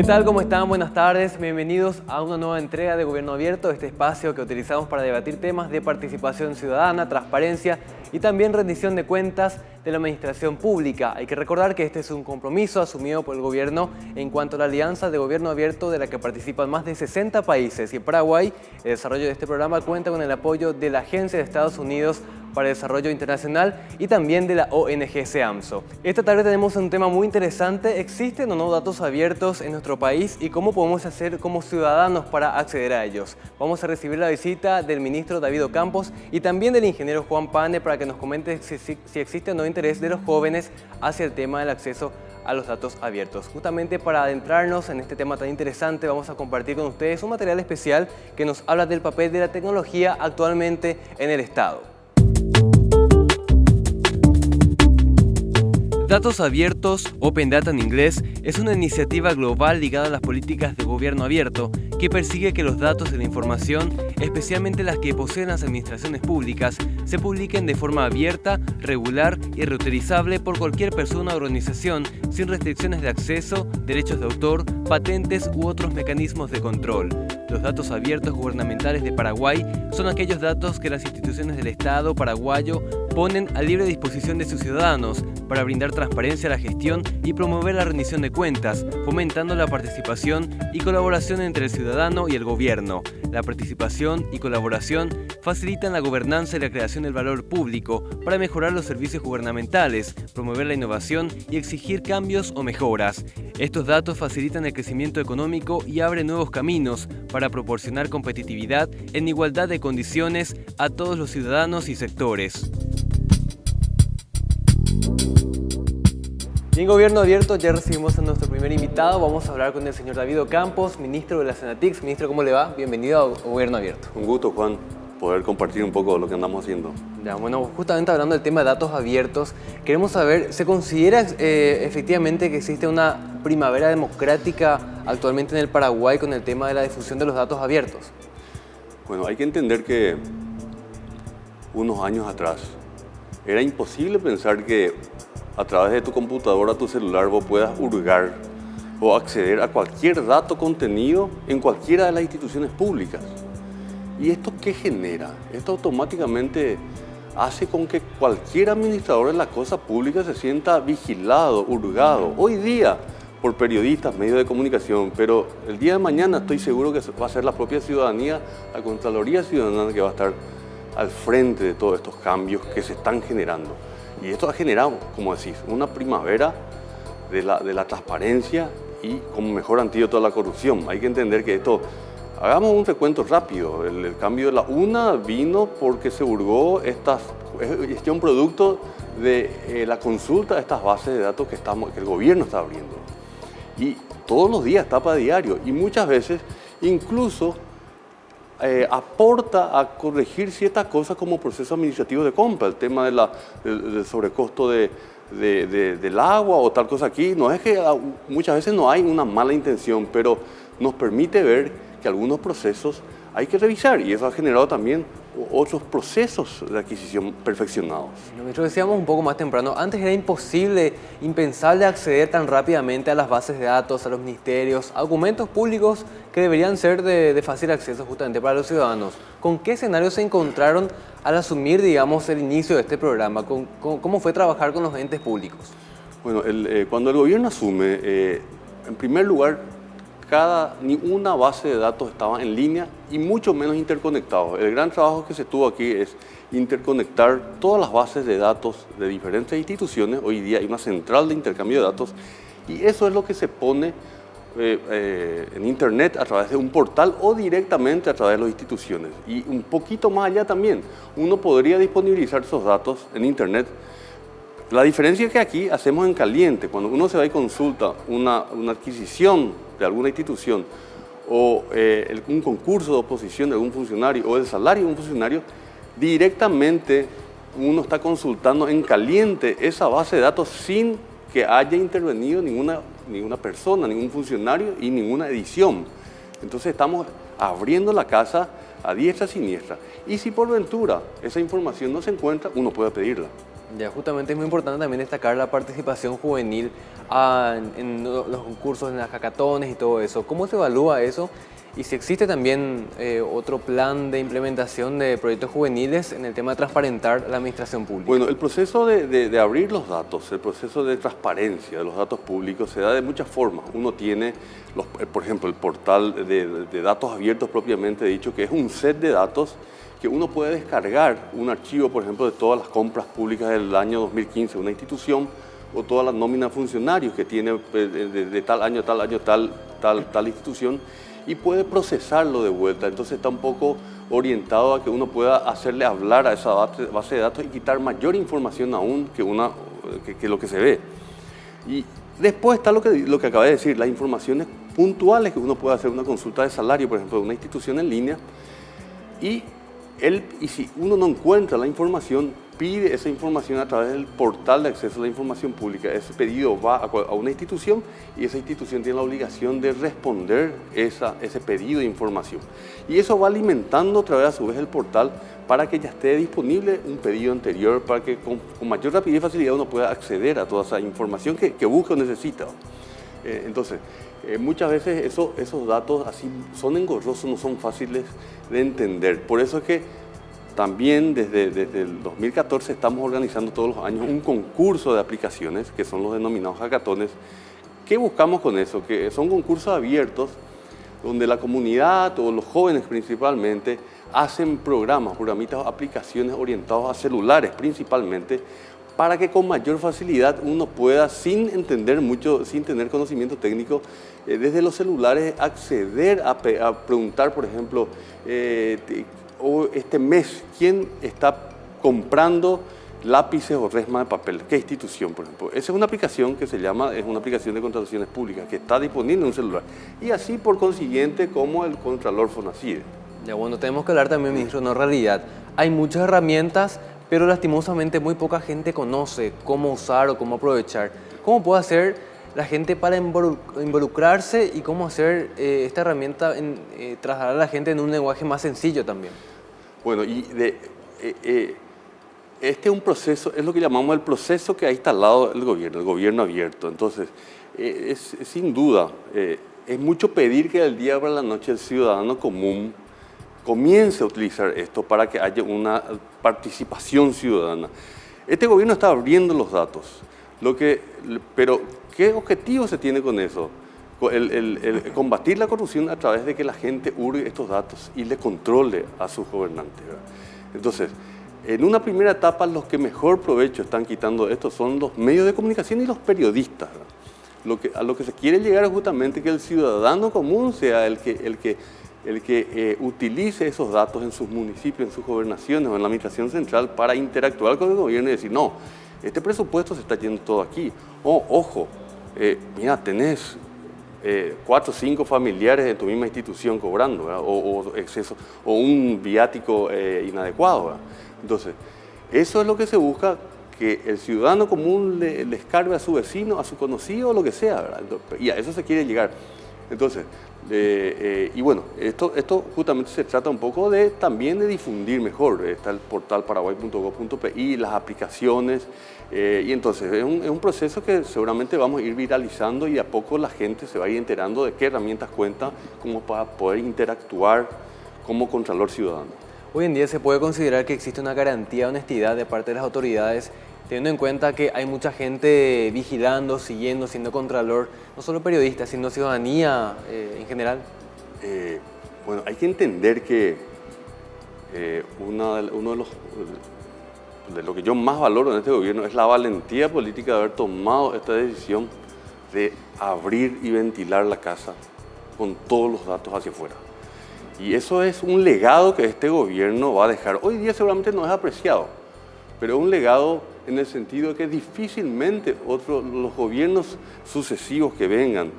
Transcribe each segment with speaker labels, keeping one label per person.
Speaker 1: ¿Qué tal? ¿Cómo están? Buenas tardes. Bienvenidos a una nueva entrega de Gobierno Abierto, este espacio que utilizamos para debatir temas de participación ciudadana, transparencia y también rendición de cuentas de la administración pública. Hay que recordar que este es un compromiso asumido por el gobierno en cuanto a la alianza de Gobierno Abierto de la que participan más de 60 países. Y en Paraguay, el desarrollo de este programa cuenta con el apoyo de la Agencia de Estados Unidos para el Desarrollo Internacional y también de la ONG SEAMSO. Esta tarde tenemos un tema muy interesante: ¿existen o no datos abiertos en nuestro país y cómo podemos hacer como ciudadanos para acceder a ellos? Vamos a recibir la visita del ministro David Ocampos y también del ingeniero Juan Pane para que nos comente si existe o no interés de los jóvenes hacia el tema del acceso a los datos abiertos. Justamente para adentrarnos en este tema tan interesante, vamos a compartir con ustedes un material especial que nos habla del papel de la tecnología actualmente en el Estado. Datos Abiertos, Open Data en inglés, es una iniciativa global ligada a las políticas de gobierno abierto que persigue que los datos y la información, especialmente las que poseen las administraciones públicas, se publiquen de forma abierta, regular y reutilizable por cualquier persona o organización sin restricciones de acceso, derechos de autor, patentes u otros mecanismos de control. Los datos abiertos gubernamentales de Paraguay son aquellos datos que las instituciones del Estado paraguayo ponen a libre disposición de sus ciudadanos para brindar transparencia a la gestión y promover la rendición de cuentas, fomentando la participación y colaboración entre el ciudadano y el gobierno. La participación y colaboración facilitan la gobernanza y la creación del valor público para mejorar los servicios gubernamentales, promover la innovación y exigir cambios o mejoras. Estos datos facilitan el crecimiento económico y abren nuevos caminos para proporcionar competitividad en igualdad de condiciones a todos los ciudadanos y sectores. Y en Gobierno Abierto ya recibimos a nuestro primer invitado. Vamos a hablar con el señor David Ocampos, ministro de la Senatix. Ministro, ¿cómo le va? Bienvenido a Gobierno Abierto.
Speaker 2: Un gusto, Juan, poder compartir un poco de lo que andamos haciendo.
Speaker 1: Ya, bueno, justamente hablando del tema de datos abiertos, queremos saber, ¿se considera efectivamente que existe una primavera democrática actualmente en el Paraguay con el tema de la difusión de los datos abiertos?
Speaker 2: Bueno, hay que entender que unos años atrás era imposible pensar que a través de tu computadora, tu celular, vos puedas hurgar o acceder a cualquier dato contenido en cualquiera de las instituciones públicas. ¿Y esto qué genera? Esto automáticamente hace con que cualquier administrador de la cosa pública se sienta vigilado, hurgado, hoy día por periodistas, medios de comunicación, pero el día de mañana estoy seguro que va a ser la propia ciudadanía, la Contraloría Ciudadana, que va a estar al frente de todos estos cambios que se están generando. Y esto ha generado, como decís, una primavera de la transparencia y como mejor antídoto a la corrupción. Hay que entender que esto, hagamos un recuento rápido. El cambio de la UNA vino porque se hurgó es un producto de la consulta de estas bases de datos que el gobierno está abriendo. Y todos los días, etapa diario, y muchas veces incluso aporta a corregir ciertas cosas como proceso administrativo de compra, el tema del sobrecosto del agua o tal cosa aquí. No es que muchas veces no hay una mala intención, pero nos permite ver que algunos procesos hay que revisar y eso ha generado también otros procesos de adquisición perfeccionados.
Speaker 1: Nosotros decíamos un poco más temprano, antes era imposible, impensable acceder tan rápidamente a las bases de datos, a los ministerios, a documentos públicos que deberían ser de fácil acceso justamente para los ciudadanos. ¿Con qué escenarios se encontraron al asumir, digamos, el inicio de este programa? ¿Cómo fue trabajar con los entes públicos?
Speaker 2: Bueno, cuando el gobierno asume, en primer lugar, ni una base de datos estaba en línea y mucho menos interconectados. El gran trabajo que se tuvo aquí es interconectar todas las bases de datos de diferentes instituciones. Hoy día hay una central de intercambio de datos y eso es lo que se pone en internet a través de un portal o directamente a través de las instituciones. Y un poquito más allá también, uno podría disponibilizar esos datos en internet. La diferencia es que aquí hacemos en caliente. Cuando uno se va y consulta una adquisición de alguna institución o un concurso de oposición de algún funcionario o el salario de un funcionario, directamente uno está consultando en caliente esa base de datos sin que haya intervenido ninguna persona, ningún funcionario y ninguna edición. Entonces estamos abriendo la casa a diestra y siniestra. Y si por ventura esa información no se encuentra, uno puede pedirla.
Speaker 1: Ya, justamente es muy importante también destacar la participación juvenil en los concursos, en las hackatones y todo eso. ¿Cómo se evalúa eso? Y si existe también otro plan de implementación de proyectos juveniles en el tema de transparentar la administración pública.
Speaker 2: Bueno, el proceso de abrir los datos, el proceso de transparencia de los datos públicos se da de muchas formas. Uno tiene, por ejemplo, el portal de datos abiertos propiamente dicho, que es un set de datos que uno puede descargar un archivo, por ejemplo, de todas las compras públicas del año 2015 de una institución o toda la nómina de funcionarios que tiene de tal año, tal institución, y puede procesarlo de vuelta. Entonces está un poco orientado a que uno pueda hacerle hablar a esa base de datos y quitar mayor información aún que lo que se ve. Y después está lo que acabé de decir, las informaciones puntuales que uno puede hacer una consulta de salario, por ejemplo, de una institución en línea, y si uno no encuentra la información, pide esa información a través del portal de acceso a la información pública. Ese pedido va a una institución y esa institución tiene la obligación de responder ese pedido de información. Y eso va alimentando otra vez a su vez el portal para que ya esté disponible un pedido anterior, para que con mayor rapidez y facilidad uno pueda acceder a toda esa información que busca o necesita. Entonces, muchas veces esos datos así son engorrosos, no son fáciles de entender. Por eso es que también desde el 2014 estamos organizando todos los años un concurso de aplicaciones, que son los denominados hackatones. ¿Qué buscamos con eso? Que son concursos abiertos donde la comunidad o los jóvenes principalmente hacen programitas o aplicaciones orientados a celulares principalmente, para que con mayor facilidad uno pueda, sin entender mucho, sin tener conocimiento técnico, desde los celulares acceder a preguntar, por ejemplo, este mes, ¿quién está comprando lápices o resma de papel? ¿Qué institución, por ejemplo? Esa es una aplicación que es una aplicación de contrataciones públicas que está disponible en un celular. Y así, por consiguiente, como el Contralor Fonacide.
Speaker 1: Ya, bueno, tenemos que hablar también, ministro, de una realidad. Hay muchas herramientas, pero lastimosamente muy poca gente conoce cómo usar o cómo aprovechar. ¿Cómo puede hacer la gente para involucrarse y cómo hacer esta herramienta, trasladar a la gente en un lenguaje más sencillo también?
Speaker 2: Bueno, este es un proceso, es lo que llamamos el proceso que ha instalado el gobierno abierto. Entonces, sin duda, es mucho pedir que del día para la noche el ciudadano común comience a utilizar esto para que haya una participación ciudadana. Este gobierno está abriendo los datos, pero ¿qué objetivo se tiene con eso? El combatir la corrupción a través de que la gente hurgue estos datos y le controle a sus gobernantes, ¿verdad? Entonces, en una primera etapa, los que mejor provecho están quitando esto son los medios de comunicación y los periodistas, ¿verdad? A lo que se quiere llegar es justamente que el ciudadano común sea el que utilice esos datos en sus municipios, en sus gobernaciones o en la administración central para interactuar con el gobierno y decir, no, este presupuesto se está yendo todo aquí. Ojo, mira, tenés 4 o 5 familiares de tu misma institución cobrando, ¿verdad? O exceso, o un viático inadecuado, ¿verdad? Entonces, eso es lo que se busca, que el ciudadano común le escarbe a su vecino, a su conocido, o lo que sea, ¿verdad? Y a eso se quiere llegar. Entonces, y bueno, esto justamente se trata un poco también de difundir mejor. Está el portal paraguay.gov.pi, las aplicaciones, y entonces es un proceso que seguramente vamos a ir viralizando y a poco la gente se va a ir enterando de qué herramientas cuenta como para poder interactuar como Contralor Ciudadano.
Speaker 1: Hoy en día se puede considerar que existe una garantía de honestidad de parte de las autoridades, teniendo en cuenta que hay mucha gente vigilando, siguiendo, siendo contralor, no solo periodistas, sino ciudadanía en general.
Speaker 2: Bueno, hay que entender que uno de lo que yo más valoro en este gobierno es la valentía política de haber tomado esta decisión de abrir y ventilar la casa con todos los datos hacia afuera. Y eso es un legado que este gobierno va a dejar. Hoy día seguramente no es apreciado, pero es un legado en el sentido de que difícilmente los gobiernos sucesivos que vengan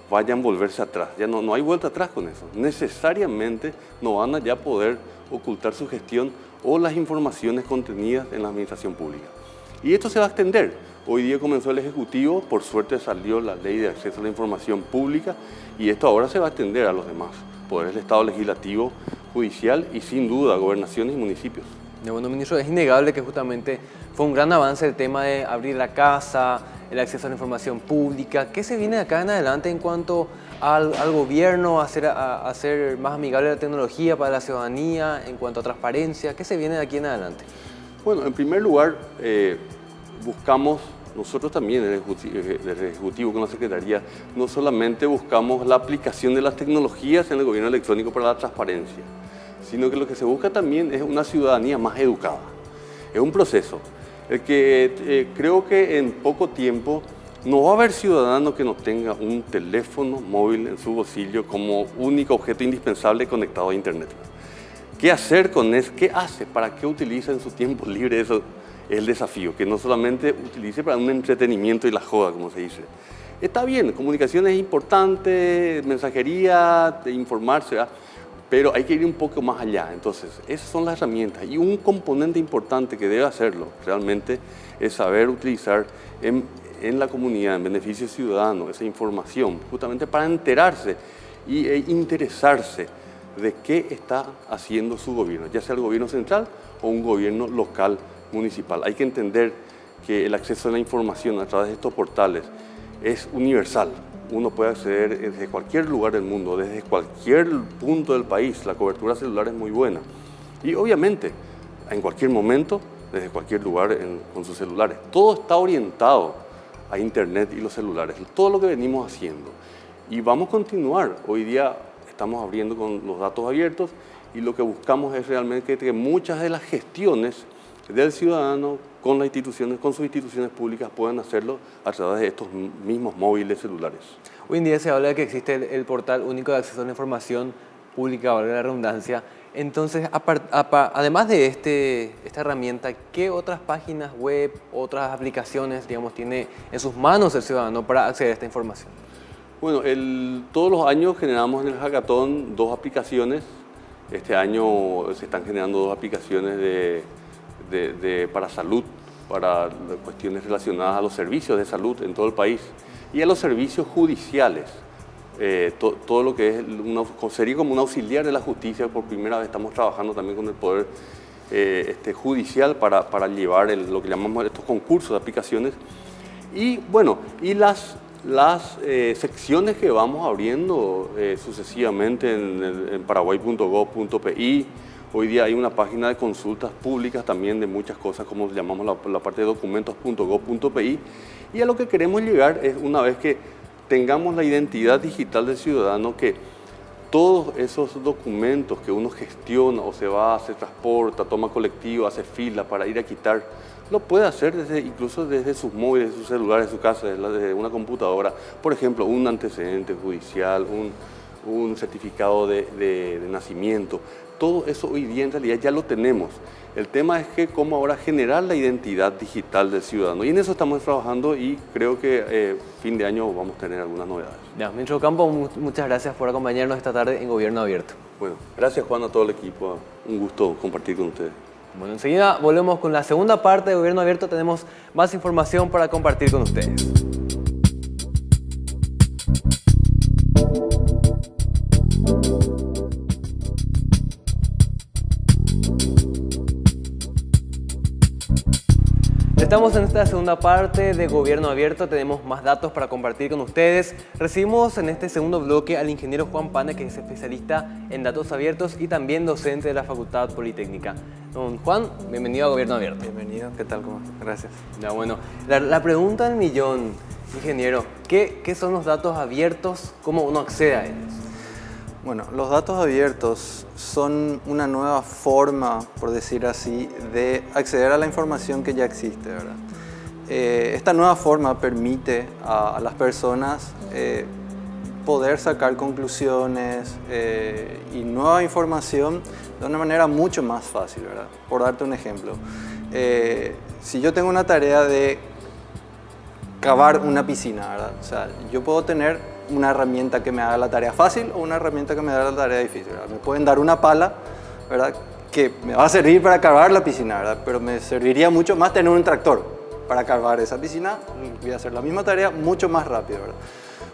Speaker 2: vayan a volverse atrás. Ya no hay vuelta atrás con eso. Necesariamente no van a ya poder ocultar su gestión o las informaciones contenidas en la administración pública. Y esto se va a extender. Hoy día comenzó el Ejecutivo, por suerte salió la Ley de Acceso a la Información Pública y esto ahora se va a extender a los demás poderes del Estado legislativo, judicial y sin duda gobernaciones y municipios.
Speaker 1: Bueno, ministro, es innegable que justamente fue un gran avance el tema de abrir la casa, el acceso a la información pública. ¿Qué se viene de acá en adelante en cuanto al gobierno, a hacer más amigable la tecnología para la ciudadanía, en cuanto a transparencia? ¿Qué se viene de aquí en adelante?
Speaker 2: Bueno, en primer lugar, buscamos, nosotros también, el Ejecutivo con la Secretaría, no solamente buscamos la aplicación de las tecnologías en el gobierno electrónico para la transparencia, sino que lo que se busca también es una ciudadanía más educada. Es un proceso. El que creo que en poco tiempo no va a haber ciudadano que no tenga un teléfono móvil en su bolsillo como único objeto indispensable conectado a Internet. ¿Qué hacer con eso? ¿Qué hace? ¿Para qué utiliza en su tiempo libre? Eso es el desafío, que no solamente utilice para un entretenimiento y la joda, como se dice. Está bien, comunicación es importante, mensajería, informarse, ¿verdad? Pero hay que ir un poco más allá. Entonces, esas son las herramientas. Y un componente importante que debe hacerlo realmente es saber utilizar en la comunidad, en beneficio ciudadano, esa información, justamente para enterarse e interesarse de qué está haciendo su gobierno, ya sea el gobierno central o un gobierno local, municipal. Hay que entender que el acceso a la información a través de estos portales es universal. Uno puede acceder desde cualquier lugar del mundo, desde cualquier punto del país. La cobertura celular es muy buena. Y obviamente, en cualquier momento, desde cualquier lugar con sus celulares. Todo está orientado a Internet y los celulares, todo lo que venimos haciendo. Y vamos a continuar. Hoy día estamos abriendo con los datos abiertos y lo que buscamos es realmente que muchas de las gestiones del ciudadano con las instituciones, con sus instituciones públicas, puedan hacerlo a través de estos mismos móviles celulares.
Speaker 1: Hoy en día se habla de que existe el portal único de acceso a la información pública, valga la redundancia. Entonces, además de esta herramienta, ¿qué otras páginas web, otras aplicaciones, digamos, tiene en sus manos el ciudadano para acceder a esta información?
Speaker 2: Bueno, todos los años generamos en el Hackathon 2 aplicaciones. Este año se están generando 2 aplicaciones para salud, para cuestiones relacionadas a los servicios de salud en todo el país y a los servicios judiciales. Todo lo que sería como un auxiliar de la justicia. Por primera vez estamos trabajando también con el Poder Judicial para llevar lo que llamamos estos concursos de aplicaciones. Y bueno, y las secciones que vamos abriendo sucesivamente en paraguay.gov.pi. Hoy día hay una página de consultas públicas también de muchas cosas, como llamamos la parte de documentos.gov.pi. Y a lo que queremos llegar es, una vez que tengamos la identidad digital del ciudadano, que todos esos documentos que uno gestiona o se va, se transporta, toma colectivo, hace fila para ir a quitar, lo puede hacer incluso desde sus móviles, sus celulares, su casa, desde una computadora. Por ejemplo, un antecedente judicial, un certificado de nacimiento. Todo eso hoy día en realidad ya lo tenemos. El tema es que cómo ahora generar la identidad digital del ciudadano. Y en eso estamos trabajando y creo que fin de año vamos a tener algunas novedades.
Speaker 1: Ya, ministro Ocampo, muchas gracias por acompañarnos esta tarde en Gobierno Abierto.
Speaker 2: Bueno, gracias Juan, a todo el equipo. Un gusto compartir con ustedes.
Speaker 1: Bueno, enseguida volvemos con la segunda parte de Gobierno Abierto. Tenemos más información para compartir con ustedes. Estamos en esta segunda parte de Gobierno Abierto, tenemos más datos para compartir con ustedes. Recibimos en este segundo bloque al ingeniero Juan Pana, que es especialista en datos abiertos y también docente de la Facultad Politécnica. Don Juan, bienvenido a Gobierno Abierto.
Speaker 3: Bienvenido, ¿qué tal? ¿Cómo? Gracias.
Speaker 1: Ya, bueno, la pregunta del millón, ingeniero, ¿qué son los datos abiertos? ¿Cómo uno accede a ellos?
Speaker 3: Bueno, los datos abiertos son una nueva forma, por decir así, de acceder a la información que ya existe, ¿verdad? Esta nueva forma permite a las personas poder sacar conclusiones y nueva información de una manera mucho más fácil, ¿verdad? Por darte un ejemplo, si yo tengo una tarea de cavar una piscina, ¿verdad? O sea, yo puedo tener una herramienta que me haga la tarea fácil o una herramienta que me haga la tarea difícil, ¿verdad? Me pueden dar una pala, ¿verdad?, que me va a servir para cavar la piscina, ¿verdad? Pero me serviría mucho más tener un tractor para cavar esa piscina. Voy a hacer la misma tarea mucho más rápido, ¿verdad?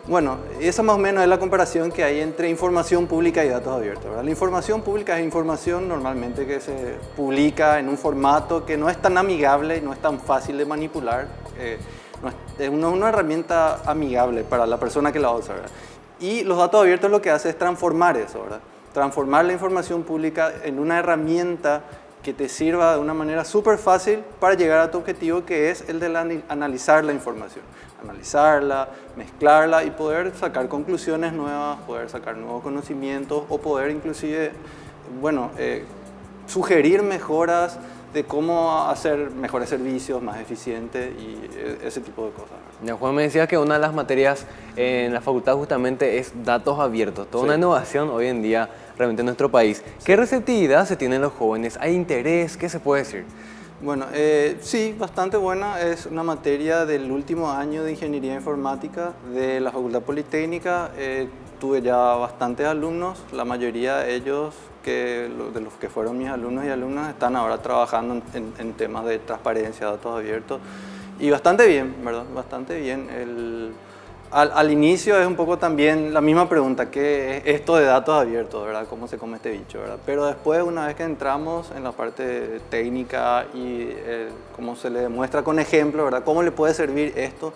Speaker 3: Bueno, esa más o menos es la comparación que hay entre información pública y datos abiertos, ¿verdad? La información pública es información normalmente que se publica en un formato que no es tan amigable, no es tan fácil de manipular, es una herramienta amigable para la persona que la usa, ¿verdad? Y los datos abiertos lo que hace es transformar eso, ¿verdad? Transformar la información pública en una herramienta que te sirva de una manera súper fácil para llegar a tu objetivo, que es el de analizar la información. Analizarla, mezclarla y poder sacar conclusiones nuevas, poder sacar nuevos conocimientos o poder inclusive, bueno, sugerir mejoras de cómo hacer mejores servicios, más eficientes y ese tipo de cosas.
Speaker 1: Ya, Juan, me decías que una de las materias en la facultad justamente es datos abiertos, toda una innovación hoy en día realmente en nuestro país. ¿Qué receptividad se tienen los jóvenes? ¿Hay interés? ¿Qué se puede decir?
Speaker 3: Bueno, sí, bastante buena. Es una materia del último año de Ingeniería Informática de la Facultad Politécnica. Tuve ya bastantes alumnos, la mayoría de ellos, de los que fueron mis alumnos y alumnas, están ahora trabajando en temas de transparencia, datos abiertos. Y bastante bien, ¿verdad? Bastante bien. Al inicio es un poco también la misma pregunta, ¿qué es esto de datos abiertos, verdad? ¿Cómo se come este bicho, verdad? Pero después, una vez que entramos en la parte técnica y cómo se le demuestra con ejemplo, ¿verdad? ¿Cómo le puede servir esto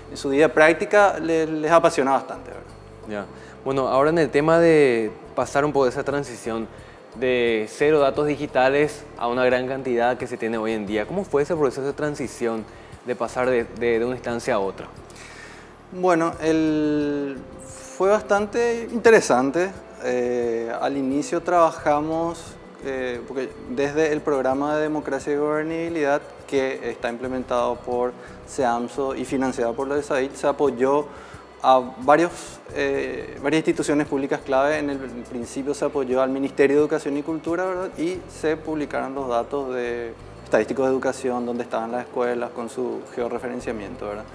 Speaker 3: en su vida práctica? Les apasiona bastante, ¿verdad?
Speaker 1: Ya. Bueno, ahora en el tema de pasar un poco de esa transición de cero datos digitales a una gran cantidad que se tiene hoy en día, ¿cómo fue ese proceso de transición de pasar de una instancia a otra?
Speaker 3: Bueno, fue bastante interesante. Al inicio trabajamos, porque desde el programa de democracia y gobernabilidad que está implementado por SEAMSO y financiado por la USAID, se apoyó a varias instituciones públicas clave. En el principio se apoyó al Ministerio de Educación y Cultura, ¿verdad? Y se publicaron los datos estadísticos de educación, donde estaban las escuelas con su georreferenciamiento, ¿verdad?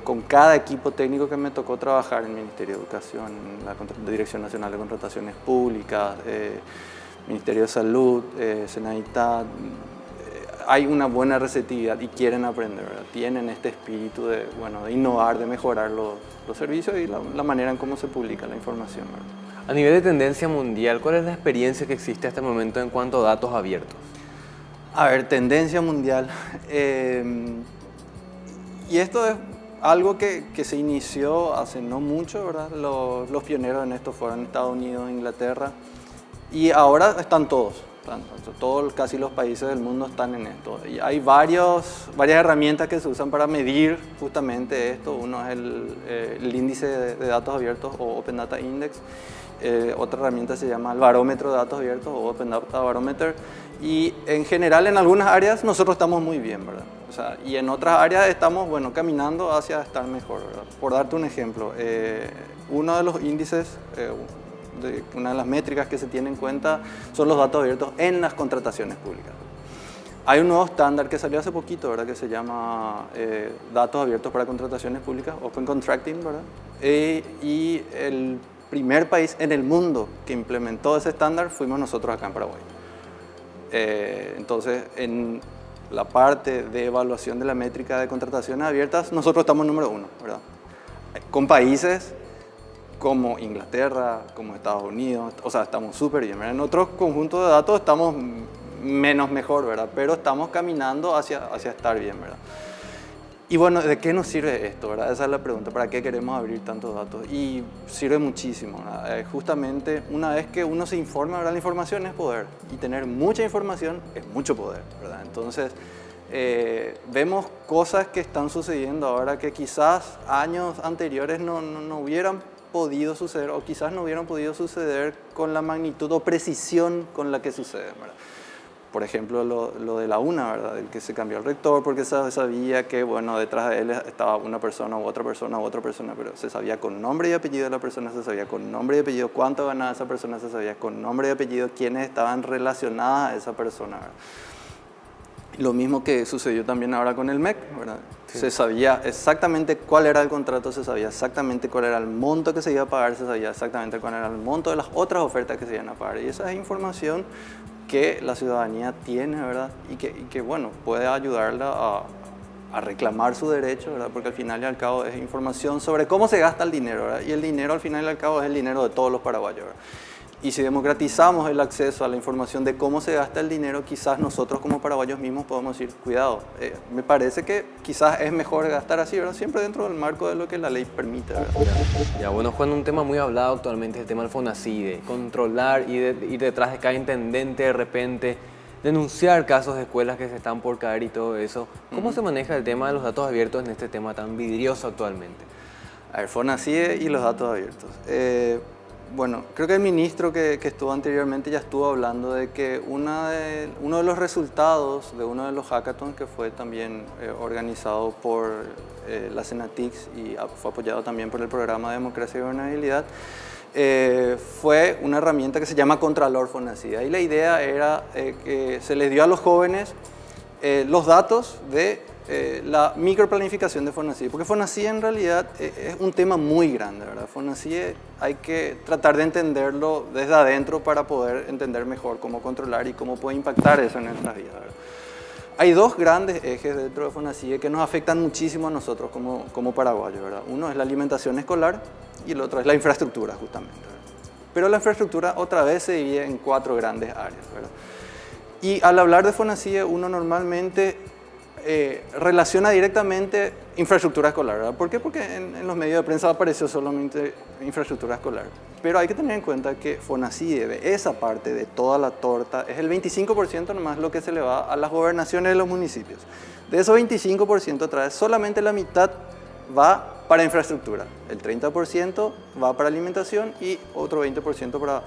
Speaker 3: Con cada equipo técnico que me tocó trabajar en el Ministerio de Educación, en la Dirección Nacional de Contrataciones Públicas, Ministerio de Salud, Senaitat, hay una buena receptividad y quieren aprender, ¿verdad? Tienen este espíritu de innovar, de mejorar los servicios y la manera en cómo se publica la información, ¿verdad?
Speaker 1: A nivel de tendencia mundial, ¿cuál es la experiencia que existe hasta el momento en cuanto a datos abiertos?
Speaker 3: A ver, tendencia mundial. Y esto es algo que se inició hace no mucho, ¿verdad? Los pioneros en esto fueron Estados Unidos, Inglaterra, y ahora están todos. Casi los países del mundo están en esto. Y hay varias herramientas que se usan para medir justamente esto. Uno es el índice de datos abiertos o Open Data Index. Otra herramienta se llama el barómetro de datos abiertos o Open Data Barometer. Y en general en algunas áreas nosotros estamos muy bien, ¿verdad? O sea, y en otras áreas estamos, caminando hacia estar mejor, ¿verdad? Por darte un ejemplo, uno de los índices, una de las métricas que se tiene en cuenta son los datos abiertos en las contrataciones públicas. Hay un nuevo estándar que salió hace poquito, ¿verdad? Que se llama datos abiertos para contrataciones públicas, Open Contracting, ¿verdad? Y el primer país en el mundo que implementó ese estándar fuimos nosotros acá en Paraguay. Entonces, en la parte de evaluación de la métrica de contrataciones abiertas, nosotros estamos número 1, ¿verdad? Con países como Inglaterra, como Estados Unidos, o sea, estamos súper bien, ¿verdad? En otros conjuntos de datos estamos menos mejor, ¿verdad? Pero estamos caminando hacia estar bien, ¿verdad? Y bueno, ¿de qué nos sirve esto, verdad? Esa es la pregunta, ¿para qué queremos abrir tantos datos? Y sirve muchísimo, ¿verdad? Justamente una vez que uno se informa, ¿verdad? La información es poder, y tener mucha información es mucho poder, ¿verdad? Entonces, vemos cosas que están sucediendo ahora que quizás años anteriores no hubieran podido suceder, o quizás no hubieran podido suceder con la magnitud o precisión con la que suceden, ¿verdad? Por ejemplo, lo de la UNA, ¿verdad? El que se cambió el rector porque se sabía que, detrás de él estaba una persona u otra persona, pero se sabía con nombre y apellido de la persona, se sabía con nombre y apellido cuánto ganaba esa persona, se sabía con nombre y apellido quiénes estaban relacionadas a esa persona, ¿verdad? Lo mismo que sucedió también ahora con el MEC, ¿verdad? Sí. Se sabía exactamente cuál era el contrato, se sabía exactamente cuál era el monto que se iba a pagar, se sabía exactamente cuál era el monto de las otras ofertas que se iban a pagar. Y esa es información que la ciudadanía tiene, ¿verdad? Y que puede ayudarla a reclamar su derecho, ¿verdad? Porque al final y al cabo es información sobre cómo se gasta el dinero, ¿verdad? Y el dinero al final y al cabo es el dinero de todos los paraguayos, ¿verdad? Y si democratizamos el acceso a la información de cómo se gasta el dinero, quizás nosotros como paraguayos mismos podemos decir, cuidado, me parece que quizás es mejor gastar así, ¿verdad? Siempre dentro del marco de lo que la ley permite, ¿verdad?
Speaker 1: Ya, bueno, Juan, un tema muy hablado actualmente es el tema del FONACIDE, controlar y ir detrás de cada intendente de repente, denunciar casos de escuelas que se están por caer y todo eso. ¿Cómo se maneja el tema de los datos abiertos en este tema tan vidrioso actualmente?
Speaker 3: A ver, FONACIDE y los datos abiertos. Bueno, creo que el ministro que estuvo anteriormente ya estuvo hablando de que uno de los resultados de uno de los hackathons que fue también organizado por la Senatix y fue apoyado también por el programa de Democracia y Gobernabilidad, fue una herramienta que se llama Contralor FONACIDE. Y la idea era que se les dio a los jóvenes los datos de la microplanificación de FONACIDE, porque FONACIDE en realidad es un tema muy grande, ¿verdad? FONACIDE hay que tratar de entenderlo desde adentro para poder entender mejor cómo controlar y cómo puede impactar eso en nuestras vidas, ¿verdad? Hay dos grandes ejes dentro de FONACIDE que nos afectan muchísimo a nosotros como paraguayos, ¿verdad? Uno es la alimentación escolar y el otro es la infraestructura, justamente, ¿verdad? Pero la infraestructura otra vez se divide en 4 grandes áreas, ¿verdad? Y al hablar de FONACIDE uno normalmente relaciona directamente infraestructura escolar, ¿verdad? ¿Por qué? Porque en los medios de prensa apareció solamente infraestructura escolar. Pero hay que tener en cuenta que FONACIDE, de esa parte de toda la torta, es el 25% nomás lo que se le va a las gobernaciones de los municipios. De esos 25% otra vez, solamente la mitad va para infraestructura. El 30% va para alimentación y otro 20% para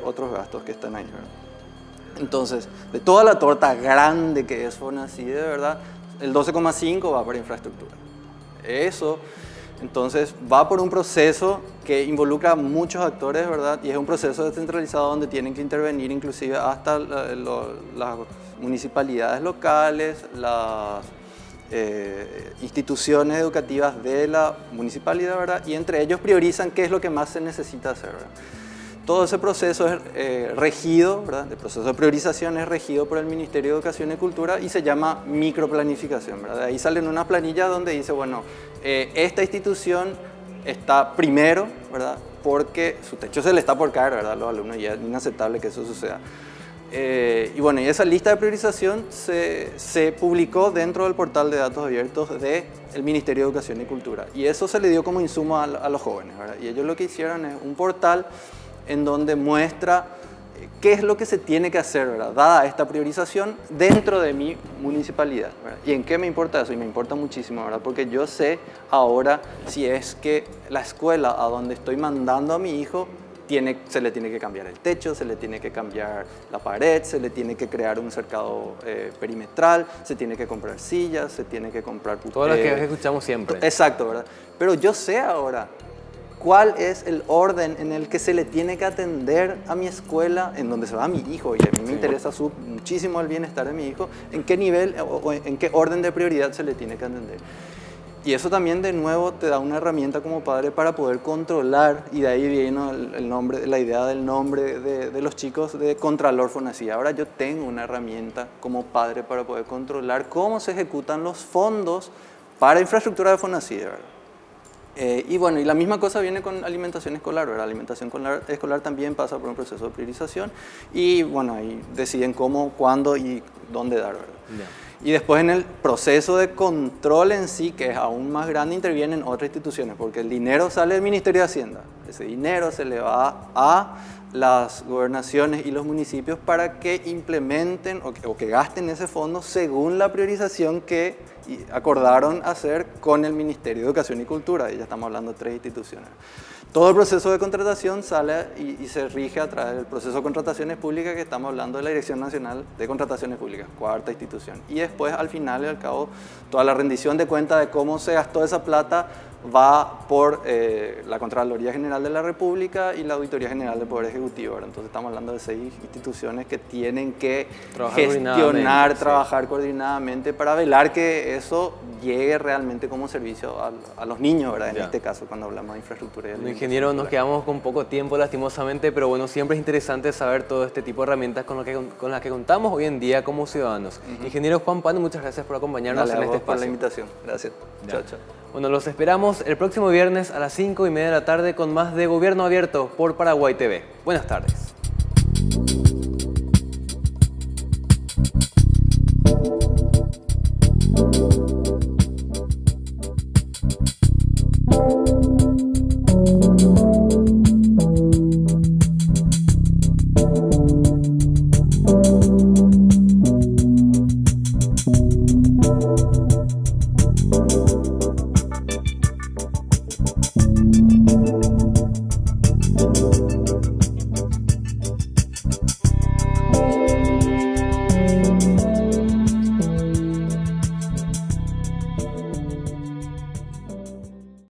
Speaker 3: otros gastos que están ahí, ¿verdad? Entonces, de toda la torta grande que es FONACIDE, de verdad, el 12,5 va para infraestructura. Eso, entonces, va por un proceso que involucra a muchos actores, ¿verdad? Y es un proceso descentralizado donde tienen que intervenir inclusive hasta las municipalidades locales, las instituciones educativas de la municipalidad, ¿verdad? Y entre ellos priorizan qué es lo que más se necesita hacer, ¿verdad? Todo ese proceso es regido, ¿verdad? El proceso de priorización es regido por el Ministerio de Educación y Cultura y se llama microplanificación, ¿verdad? De ahí salen una planilla donde dice, bueno, esta institución está primero, ¿verdad? Porque su techo se le está por caer, ¿verdad? A los alumnos, y es inaceptable que eso suceda. Y bueno, y esa lista de priorización se publicó dentro del portal de datos abiertos del Ministerio de Educación y Cultura. Y eso se le dio como insumo a los jóvenes, ¿verdad? Y ellos lo que hicieron es un portal en donde muestra qué es lo que se tiene que hacer, ¿verdad? Dada esta priorización dentro de mi municipalidad, ¿verdad? ¿Y en qué me importa eso? Y me importa muchísimo, ¿verdad? Porque yo sé ahora si es que la escuela a donde estoy mandando a mi hijo se le tiene que cambiar el techo, se le tiene que cambiar la pared, se le tiene que crear un cercado perimetral, se tiene que comprar sillas, se tiene que comprar...
Speaker 1: Todo lo que escuchamos siempre.
Speaker 3: Exacto, ¿verdad? Pero yo sé ahora cuál es el orden en el que se le tiene que atender a mi escuela, en donde se va a mi hijo, y a mí me interesa muchísimo el bienestar de mi hijo, en qué nivel o en qué orden de prioridad se le tiene que atender. Y eso también de nuevo te da una herramienta como padre para poder controlar, y de ahí viene el nombre, la idea del nombre de los chicos de Contralor FONACIDE. Ahora yo tengo una herramienta como padre para poder controlar cómo se ejecutan los fondos para infraestructura de FONACIDE, ¿verdad? Y bueno, y la misma cosa viene con alimentación escolar, ¿verdad? Alimentación escolar también pasa por un proceso de priorización y bueno, ahí deciden cómo, cuándo y dónde dar, ¿verdad? Yeah. Y después en el proceso de control en sí, que es aún más grande, intervienen otras instituciones, porque el dinero sale del Ministerio de Hacienda. Ese dinero se le va a las gobernaciones y los municipios para que implementen o que gasten ese fondo según la priorización que acordaron hacer con el Ministerio de Educación y Cultura. Y ya estamos hablando de 3 instituciones. Todo el proceso de contratación sale y se rige a través del proceso de contrataciones públicas, que estamos hablando de la Dirección Nacional de Contrataciones Públicas, 4ª institución. Y después, al final y al cabo, toda la rendición de cuenta de cómo se gastó esa plata va por la Contraloría General de la República y la Auditoría General del Poder Ejecutivo, ¿verdad? Entonces estamos hablando de 6 instituciones que tienen que gestionar, trabajar coordinadamente para velar que eso llegue realmente como servicio a los niños, ¿verdad? En este caso, cuando hablamos de infraestructura y alimentación.
Speaker 1: Ingeniero, nos quedamos con poco tiempo lastimosamente, pero bueno, siempre es interesante saber todo este tipo de herramientas con las que contamos hoy en día como ciudadanos. Ingeniero Juan Pano, muchas gracias por acompañarnos
Speaker 3: Dale,
Speaker 1: en
Speaker 3: a
Speaker 1: este
Speaker 3: vos por la
Speaker 1: espacio.
Speaker 3: invitación. Gracias.
Speaker 1: Ya.
Speaker 3: Chao, chao.
Speaker 1: Bueno, los esperamos el próximo viernes a las 5:30 de la tarde con más de Gobierno Abierto por Paraguay TV. Buenas tardes.